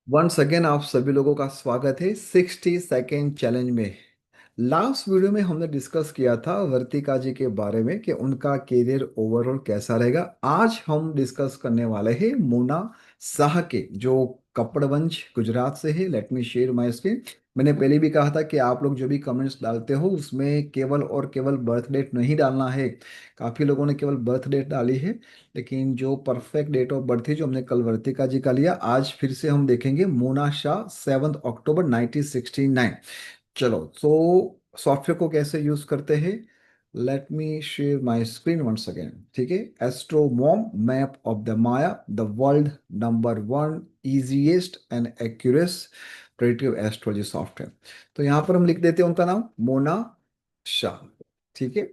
Once again आप सभी लोगों का स्वागत है 60 सेकेंड चैलेंज में। लास्ट वीडियो में हमने डिस्कस किया था वर्तिका जी के बारे में कि उनका करियर ओवरऑल कैसा रहेगा। आज हम डिस्कस करने वाले हैं मोना शाह के, जो कपड़वंश गुजरात से है। Late me share my screen. मैंने पहले भी कहा था कि आप लोग जो भी कमेंट्स डालते हो उसमें केवल और केवल बर्थ डेट नहीं डालना है। काफ़ी लोगों ने केवल बर्थ डेट डाली है, लेकिन जो परफेक्ट डेट ऑफ बर्थ है जो हमने कल वर्तिका जी का लिया, आज फिर से हम देखेंगे मोना शाह 7 अक्टूबर 1969। चलो, तो सॉफ्टवेयर को कैसे यूज करते हैं, let me share my screen once again. ठीक है, एस्ट्रोमॉम map of the Maya, the world number one easiest and accurate predictive astrology software. तो यहाँ पर हम लिख देते हैं उनका नाम मोना शाह। ठीक है,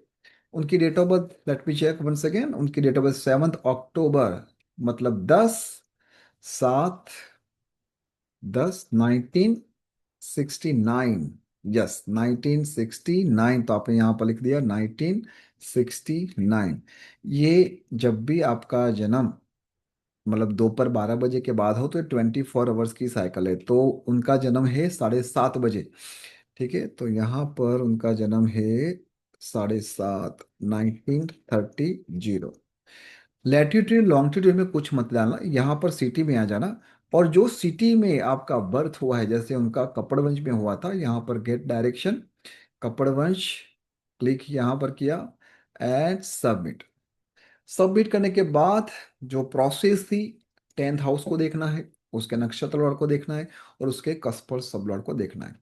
उनकी date of birth let me check once again. उनकी डेट ऑफ बर्थ 7 अक्टूबर, मतलब 10/10/1969। यस, 1969। तो आपने यहाँ पर लिख दिया 1969। ये जब भी आपका जन्म मतलब दोपहर 12 बजे के बाद हो तो 24 आवर्स की साइकिल है। तो उनका जन्म है 7:30 बजे। ठीक है, तो यहाँ पर उनका जन्म है 7:30, 1930। लैटिट्यूड लॉन्गिट्यूड में कुछ मत डालना, यहाँ पर सिटी में आ जाना। और जो सिटी में आपका बर्थ हुआ है, जैसे उनका कपड़वंश में हुआ था, यहाँ पर गेट डायरेक्शन कपड़वंश क्लिक यहाँ पर किया एंड सबमिट। सबमिट करने के बाद जो प्रोसेस थी, 10th हाउस को देखना है, उसके नक्षत्र लॉर्ड को देखना है और उसके कस्पर सब लॉर्ड को देखना है।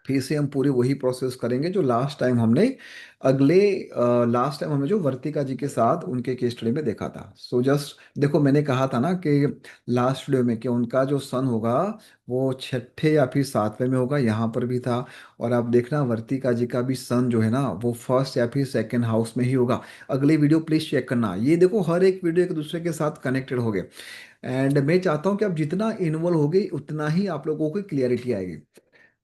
फिर से हम पूरी वही प्रोसेस करेंगे जो लास्ट टाइम हमने अगले लास्ट टाइम हमने जो वर्तिका जी के साथ उनके केस स्टडी में देखा था। सो जस्ट देखो, मैंने कहा था ना कि लास्ट वीडियो में कि उनका जो सन होगा वो छठे या फिर सातवें में होगा, यहाँ पर भी था। और आप देखना वर्तिका जी का भी सन जो है ना वो फर्स्ट या फिर सेकेंड हाउस में ही होगा। अगली वीडियो प्लीज चेक करना। ये देखो, हर एक वीडियो एक दूसरे के साथ कनेक्टेड हो गए। एंड मैं चाहता हूँ कि आप जितना इन्वॉल्व होगे उतना ही आप लोगों को क्लियरिटी आएगी।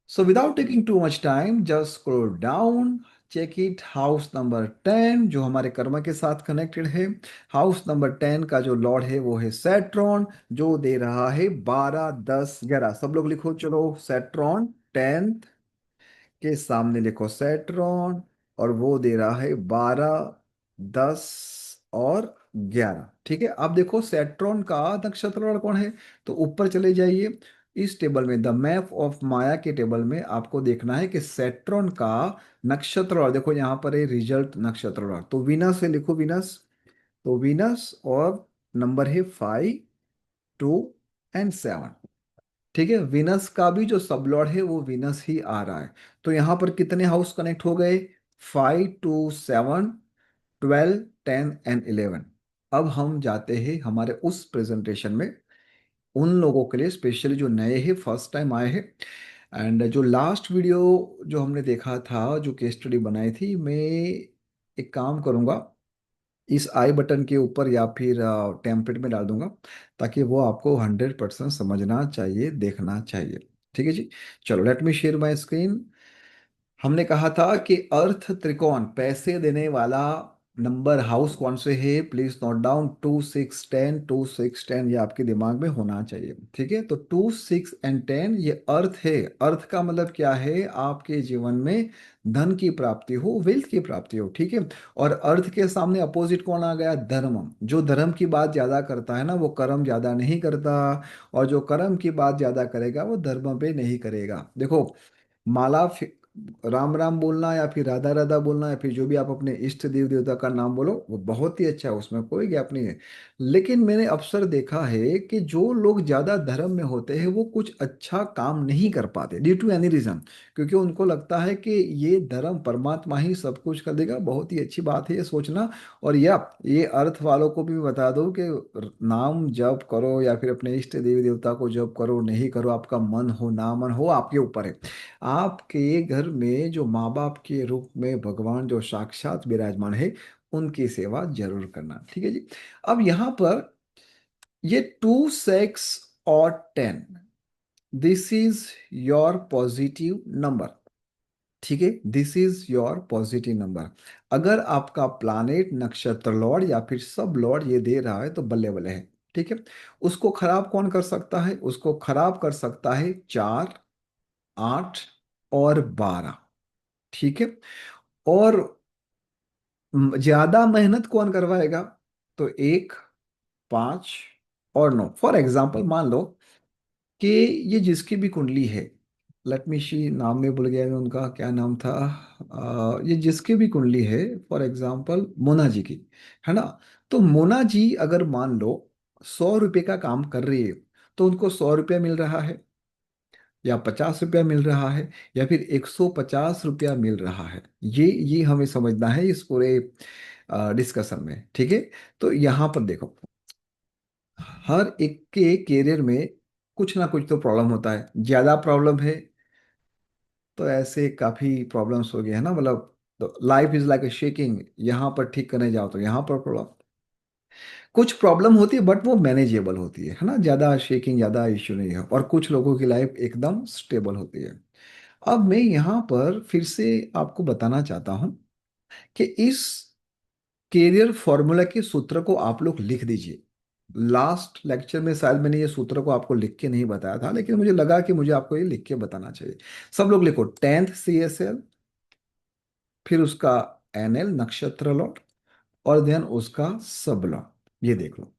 So without taking too much time, just scroll down, check it, house number 10 जो हमारे कर्मा के साथ कनेक्टेड है। हाउस नंबर 10 का जो लॉर्ड है वो है सैट्रॉन, जो दे रहा है 12 10 11। सब लोग लिखो, चलो सैट्रॉन 10th के सामने लिखो सैट्रॉन, और वो दे रहा है 12 10 और 11। ठीक है, अब देखो सैट्रॉन का नक्षत्र वाला कौन है। तो ऊपर चले जाइए, इस टेबल में द मैप ऑफ माया के टेबल में आपको देखना है कि सैट्रॉन का नक्षत्र वाला देखो, यहाँ पर है रिजल्ट नक्षत्र वाला। तो विनस है, लिखो विनस। तो विनस और नंबर है 5 2 एंड 7। ठीक है, विनस का भी जो सबलॉर्ड है वो विनस ही आ रहा है। तो यहां पर कितने हाउस कनेक्ट हो गए, 5 2 7 12 10 एंड 11। अब हम जाते हैं हमारे उस प्रेजेंटेशन में, उन लोगों के लिए स्पेशली जो नए हैं, फर्स्ट टाइम आए हैं। एंड जो लास्ट वीडियो जो हमने देखा था, जो केस स्टडी बनाई थी, मैं एक काम करूंगा, इस आई बटन के ऊपर या फिर टेम्पलेट में डाल दूंगा, ताकि वो आपको 100% समझना चाहिए, देखना चाहिए। ठीक है जी, चलो late me share my screen. हमने कहा था कि अर्थ त्रिकोण पैसे देने वाला नंबर हाउस कौन से है, प्लीज नोट डाउन 2 6 10। 2 6 10 ये आपके दिमाग में होना चाहिए। ठीक है, तो 2 6 एंड 10 ये अर्थ है। अर्थ का मतलब क्या है, आपके जीवन में धन की प्राप्ति हो, वेल्थ की प्राप्ति हो। ठीक है, और अर्थ के सामने अपोजिट कौन आ गया, धर्म। जो धर्म की बात ज्यादा करता है ना वो कर्म ज्यादा नहीं करता, और जो कर्म की बात ज्यादा करेगा वो धर्म पे नहीं करेगा। देखो, माला राम राम बोलना या फिर राधा राधा बोलना या फिर जो भी आप अपने इष्ट देव देवता का नाम बोलो वो बहुत ही अच्छा है, उसमें कोई गैप नहीं है। लेकिन मैंने अक्सर देखा है कि जो लोग ज्यादा धर्म में होते हैं वो कुछ अच्छा काम नहीं कर पाते, ड्यू टू एनी रीजन। क्योंकि उनको लगता है कि ये धर्म परमात्मा ही सब कुछ कर देगा। बहुत ही अच्छी बात है ये सोचना। और या ये अर्थ वालों को भी बता दो कि नाम जप करो या फिर अपने इष्ट देवी देवता को जप करो नहीं करो, आपका मन हो ना मन हो आपके ऊपर है। आपके घर में जो माँ बाप के रूप में भगवान जो साक्षात विराजमान है, उनकी सेवा जरूर करना। ठीक है जी, अब यहां पर ये 2 6 और 10, this is your positive number. ठीक है, this is your positive number. अगर आपका प्लानेट नक्षत्र लॉर्ड या फिर सब लॉर्ड ये दे रहा है तो बल्ले बल्ले है। ठीक है। उसको खराब कौन कर सकता है? उसको खराब कर सकता है 4, 8 और 12। ठीक है। और ज्यादा मेहनत कौन करवाएगा? तो 1, 5 और 9। फॉर एग्जाम्पल मान लो कि ये जिसकी भी कुंडली है, लेट मी सी, नाम में भूल गया मैं उनका, क्या नाम था। ये जिसकी भी कुंडली है, फॉर एग्जाम्पल मोना जी की, है ना। तो मोना जी अगर मान लो 100 रुपये का काम कर रही है, तो उनको 100 रुपया मिल रहा है, या 50 रुपया मिल रहा है, या फिर 150 रुपया मिल रहा है। ये हमें समझना है इस पूरे डिस्कशन में। ठीक है। तो यहाँ पर देखो, हर एक के कैरियर में कुछ ना कुछ तो प्रॉब्लम होता है। ज्यादा प्रॉब्लम है तो ऐसे काफी प्रॉब्लम्स हो गए है ना, मतलब तो life is like a shaking, यहाँ पर ठीक करने जाओ तो यहाँ पर प्रॉब्लम। कुछ प्रॉब्लम होती है बट वो मैनेजेबल होती है ना, ज्यादा शेकिंग, ज्यादा इश्यू नहीं है, और कुछ लोगों की लाइफ एकदम स्टेबल होती है। अब मैं यहाँ पर फिर से आपको बताना चाहता हूँ कि इस कैरियर फॉर्मूला के सूत्र को आप लोग लिख दीजिए। लास्ट लेक्चर में शायद मैंने ये सूत्र को आपको लिख के नहीं बताया था, लेकिन मुझे लगा कि मुझे आपको ये लिख के बताना चाहिए। सब लोग लिखो 10th CSL, फिर उसका NL नक्षत्र लॉट, और देन उसका सब लॉट। ये देख लो,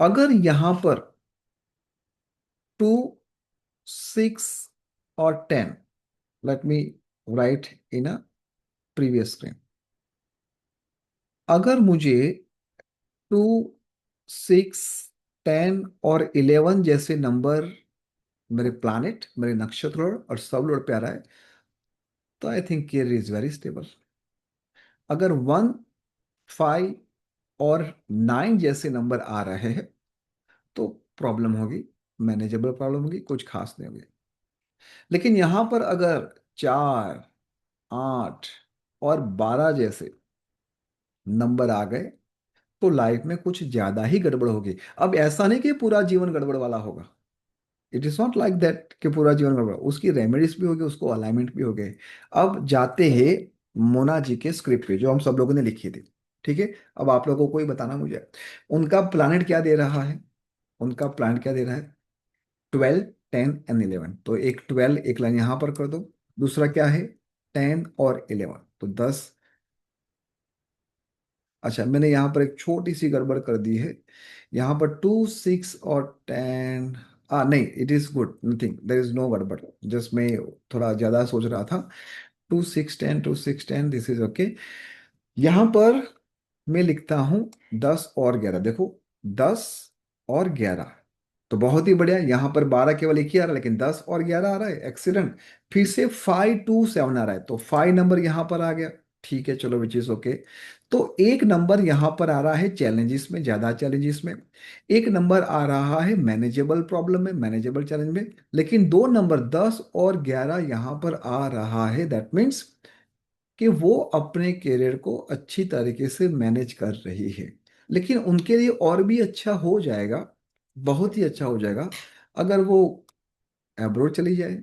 अगर यहां पर 2, 6 और 10, let me right in a previous screen. अगर मुझे 2, 6, 10 और 11 जैसे नंबर मेरे प्लैनेट, मेरे नक्षत्र और सब लोड पे आ रहा है, तो I think care is very stable. अगर 1, 5 और 9 जैसे नंबर आ रहे हैं, तो प्रॉब्लम होगी, मैनेजेबल प्रॉब्लम होगी, कुछ खास नहीं होगी। लेकिन यहां पर अगर 4, 8 और 12 जैसे नंबर आ गए, तो लाइफ में कुछ ज्यादा ही गड़बड़ होगी। अब ऐसा नहीं कि पूरा जीवन गड़बड़ वाला होगा, it is not like that कि पूरा जीवन गड़बड़, उसकी रेमेडीज भी होगी, उसको अलाइनमेंट भी हो गए। अब जाते हैं मोना जी के स्क्रिप्ट पे जो हम सब लोगों ने लिखी थी। ठीक है। अब आप लोगों को ही बताना मुझे, उनका प्लानट क्या दे रहा है? उनका प्लानट क्या दे रहा है? 12, 10 एंड 11। तो एक 12 एक लाइन यहां पर कर दो। दूसरा क्या है? 10 और 11, तो 10। अच्छा, मैंने यहाँ पर एक छोटी सी गड़बड़ कर दी है। यहाँ पर 2, 6 और 10, नहीं, it is good, nothing, there is no गड़बड़। जस्ट मैं थोड़ा ज्यादा सोच रहा था। 2, 6, 10, 2, 6, 10, दिस इज ओके। यहाँ पर मैं लिखता हूँ 10 और 11। देखो, 10 और 11, तो बहुत ही बढ़िया। यहाँ पर 12 केवल एक ही आ रहा है, लेकिन 10 और 11 आ रहा है, एक्सीलेंट। फिर से 5, 2, 7 आ रहा है, तो 5 नंबर यहाँ पर आ गया। ठीक है, चलो, विच इज ओके। तो एक नंबर यहाँ पर आ रहा है चैलेंजेस में, ज्यादा चैलेंजेस में। एक नंबर आ रहा है मैनेजेबल प्रॉब्लम में, मैनेजेबल चैलेंज में। लेकिन दो नंबर 10 और 11 यहाँ पर आ रहा है, दैट मीन्स कि वो अपने करियर को अच्छी तरीके से मैनेज कर रही है। लेकिन उनके लिए और भी अच्छा हो जाएगा, बहुत ही अच्छा हो जाएगा, अगर वो अब्रोड चली जाए।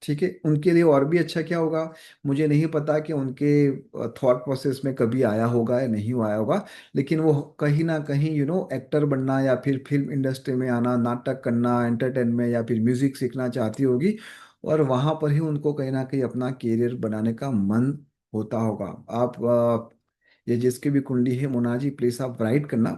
ठीक है, उनके लिए और भी अच्छा क्या होगा, मुझे नहीं पता कि उनके थॉट प्रोसेस में कभी आया होगा या नहीं आया होगा। लेकिन वो कहीं ना कहीं एक्टर बनना, या फिर फिल्म इंडस्ट्री में आना, नाटक करना, एंटरटेनमेंट में, या फिर म्यूजिक सीखना चाहती होगी। और वहां पर ही उनको कहीं ना कहीं अपना करियर बनाने का मन होता होगा। आप ये जिसकी भी कुंडली है मोनाजी, प्लीज आप राइट करना,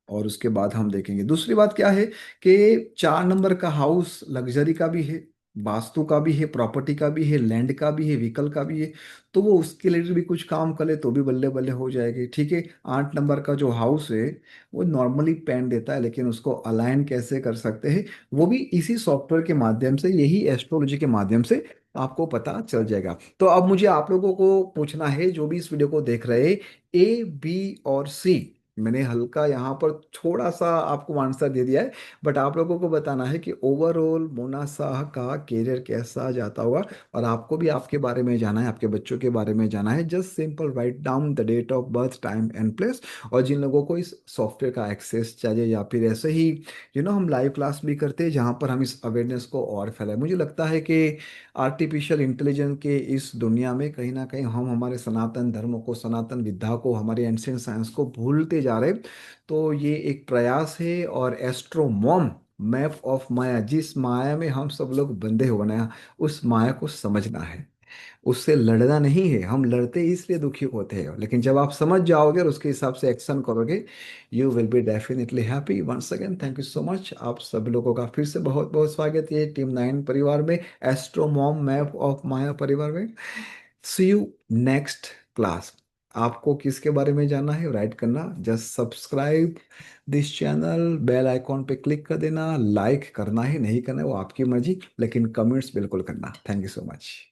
और उसके बाद हम देखेंगे। दूसरी बात क्या है कि 4 नंबर का हाउस लग्जरी का भी है, वास्तु का भी है, प्रॉपर्टी का भी है, लैंड का भी है, व्हीकल का भी है। तो वो उसके लिए भी कुछ काम करे तो भी बल्ले बल्ले हो जाएगी। ठीक है। 8 नंबर का जो हाउस है, वो नॉर्मली पेन देता है, लेकिन उसको अलाइन कैसे कर सकते हैं, वो भी इसी सॉफ्टवेयर के माध्यम से, यही एस्ट्रोलॉजी के माध्यम से आपको पता चल जाएगा। तो अब मुझे आप लोगों को पूछना है, जो भी इस वीडियो को देख रहे हैं, A, B और C, मैंने हल्का यहाँ पर थोड़ा सा आपको आंसर दे दिया है, बट आप लोगों को बताना है कि ओवरऑल मोना शाह का करियर कैसा जाता होगा। और आपको भी आपके बारे में जाना है, आपके बच्चों के बारे में जाना है। Just simple write down the date of birth, time and place. और जिन लोगों को इस सॉफ्टवेयर का एक्सेस चाहिए, या फिर ऐसे ही हम लाइव क्लास भी करते हैं जहाँ पर हम इस अवेयरनेस को और फैलाएं। मुझे लगता है कि आर्टिफिशियल इंटेलिजेंस के इस दुनिया में कहीं ना कहीं हम हमारे सनातन धर्म को, सनातन विद्या को, हमारे एंशियंट साइंस को भूलते जा रहे हैं। तो ये एक प्रयास है, और एस्ट्रोमॉम मैप ऑफ माया, जिस माया में हम सब लोग बंधे हो ना, उस माया को समझना है। उससे लड़ना नहीं है, हम लड़ते ही इसलिए दुखी होते हैं, लेकिन जब आप समझ जाओगे और उसके हिसाब से एक्शन करोगे, you will be definitely happy. Once again thank you so much, आप सब लोगों का फिर से बहुत बहुत स्वागत है टीम 9 परिवार में, एस्ट्रोमॉम मैप ऑफ माया परिवार में। See you next class. आपको किसके बारे में जानना है, राइट करना, just subscribe this channel, bell icon पे क्लिक कर देना, लाइक करना है नहीं करना है वो आपकी मर्जी, लेकिन कमेंट्स बिल्कुल करना। Thank you so much.